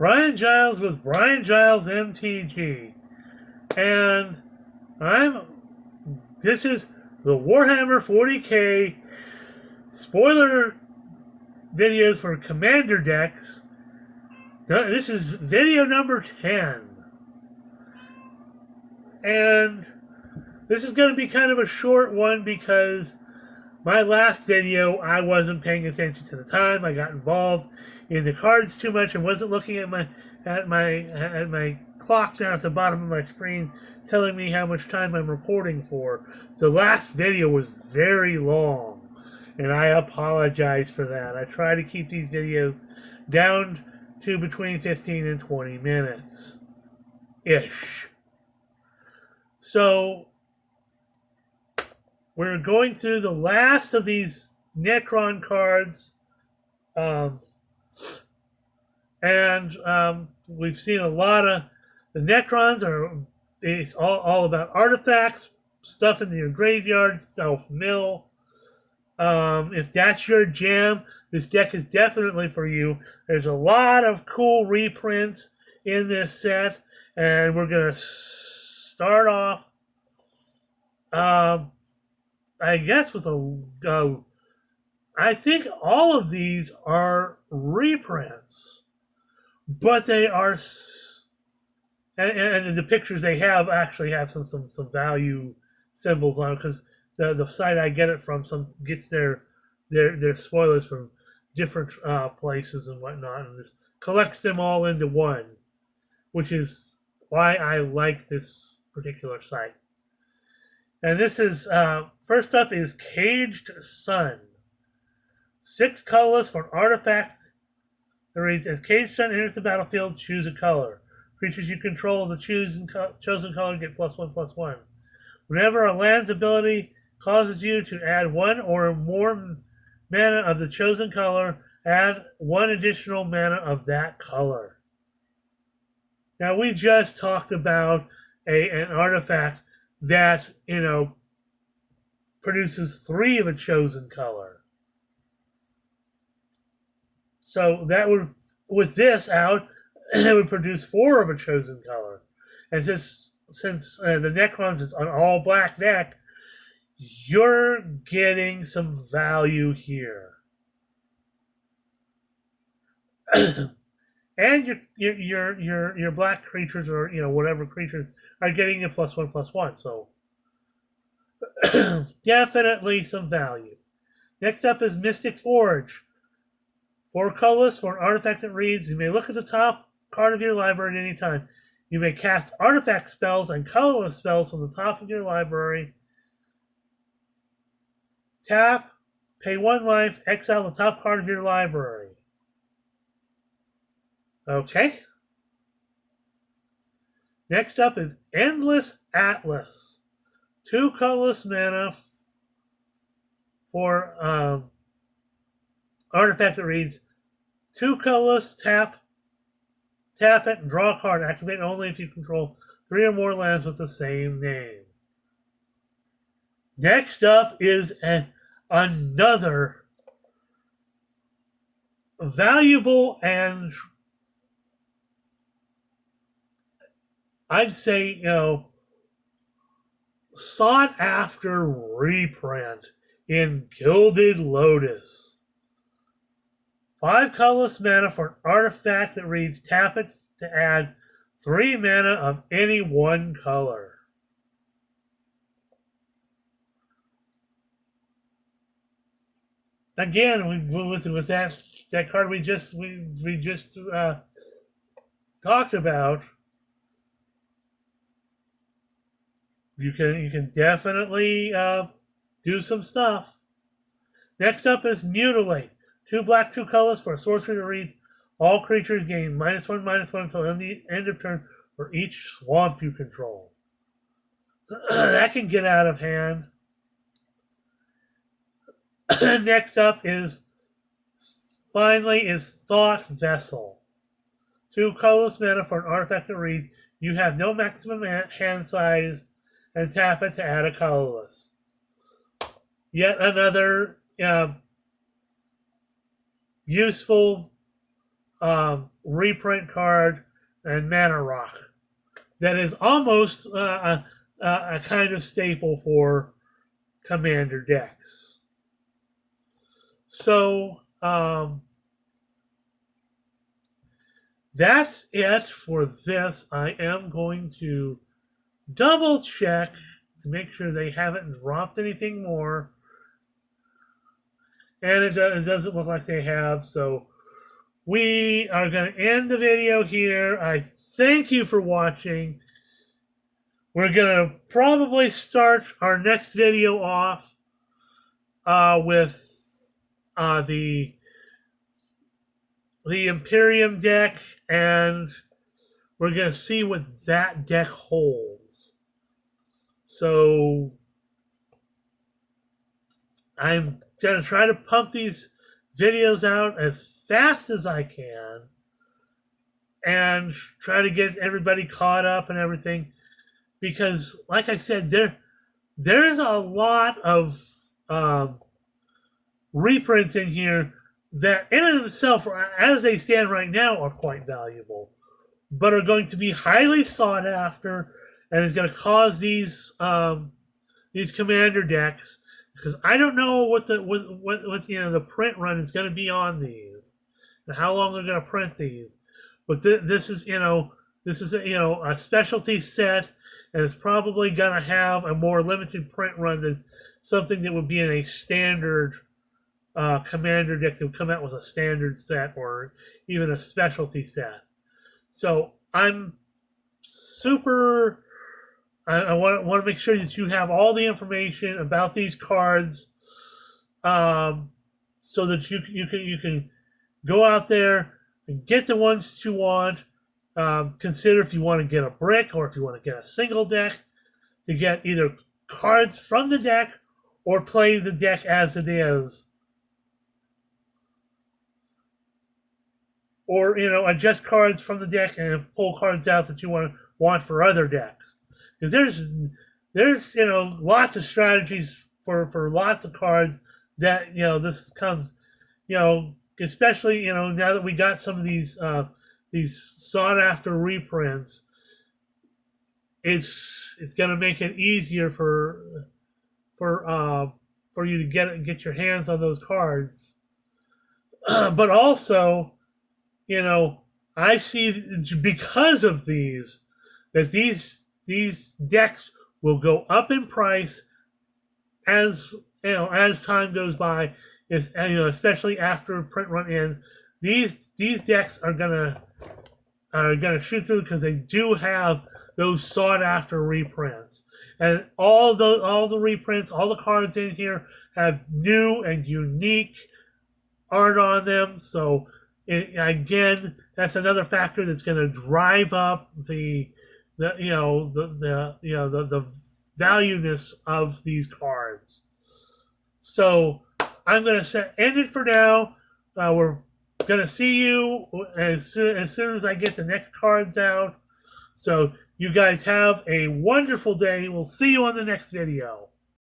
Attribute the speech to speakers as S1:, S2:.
S1: Brian Giles with Brian Giles MTG. And this is the Warhammer 40k spoiler videos for Commander decks. This is video number 10. And this is going to be kind of a short one because my last video, I wasn't paying attention to the time. I got involved in the cards too much and wasn't looking at my clock down at the bottom of my screen telling me how much time I'm recording for. So the last video was very long, and I apologize for that. I try to keep these videos down to between 15 and 20 minutes ish. So we're going through the last of these Necron cards. We've seen a lot of the Necrons it's all about artifacts, stuff in your graveyard, self-mill. If that's your jam, this deck is definitely for you. There's a lot of cool reprints in this set, and we're going to start off I guess with I think all of these are reprints, but they are, and the pictures they have actually have some value symbols on it, because the site I get it from gets their spoilers from different places and whatnot, and this collects them all into one, which is why I like this particular site. And this is, first up is Caged Sun. 6 colorless for an artifact that reads, as Caged Sun enters the battlefield, choose a color. Creatures you control of the chosen color get +1/+1. Whenever a land's ability causes you to add 1 or more mana of the chosen color, add 1 additional mana of that color. Now, we just talked about an artifact that, produces 3 of a chosen color. So that would, with this out, it would produce 4 of a chosen color. And since the Necrons is an all black deck, you're getting some value here. And your black creatures, or whatever creatures, are getting a +1/+1. So definitely some value. Next up is Mystic Forge. 4 colorless for an artifact that reads, you may look at the top card of your library at any time. You may cast artifact spells and colorless spells from the top of your library. Tap, pay 1 life, exile the top card of your library. Okay. Next up is Endless Atlas. 2 colorless mana for artifact that reads, 2 colorless, tap it, and draw a card. Activate only if you control 3 or more lands with the same name. Next up is another valuable and, I'd say, sought after reprint in Gilded Lotus. 5 colorless mana for an artifact that reads, tap it to add 3 mana of any one color. Again, with that card we just talked about, you can definitely do some stuff. Next up is Mutilate. 2 black, 2 colors for a sorcery that reads, all creatures gain -1/-1 until the end of turn for each swamp you control. That can get out of hand. Next up is Thought Vessel. 2 colorless mana for an artifact that reads, you have no maximum hand size, and tap it to add a colorless. Yet another useful reprint card, and Mana Rock. That is almost a kind of staple for Commander decks. So that's it for this. I am going to double check to make sure they haven't dropped anything more. And it doesn't look like they have. So we are going to end the video here. I thank you for watching. We're going to probably start our next video off with the Imperium deck, and we're going to see what that deck holds. So I'm going to try to pump these videos out as fast as I can and try to get everybody caught up and everything, because like I said, there's a lot of reprints in here that in and of themselves, as they stand right now, are quite valuable, but are going to be highly sought after, and is going to cause these commander decks, because I don't know what the print run is going to be on these, and how long they're going to print these. But this is a specialty set, and it's probably going to have a more limited print run than something that would be in a standard commander deck that would come out with a standard set or even a specialty set. So I'm super. I want to make sure that you have all the information about these cards, so that you can go out there and get the ones that you want. Consider if you want to get a brick or if you want to get a single deck, to get either cards from the deck or play the deck as it is. Or, adjust cards from the deck and pull cards out that you want for other decks. Because there's lots of strategies for lots of cards that, this comes, especially, now that we got some of these sought after reprints, it's going to make it easier for you to get your hands on those cards. But also, I see, because of these, that these decks will go up in price as time goes by. Especially after print run ends, these decks are gonna shoot through, because they do have those sought after reprints, and all the reprints, all the cards in here have new and unique art on them. So again, that's another factor that's going to drive up the valueness of these cards. So I'm going to end it for now. We're going to see you as soon as I get the next cards out. So you guys have a wonderful day. We'll see you on the next video.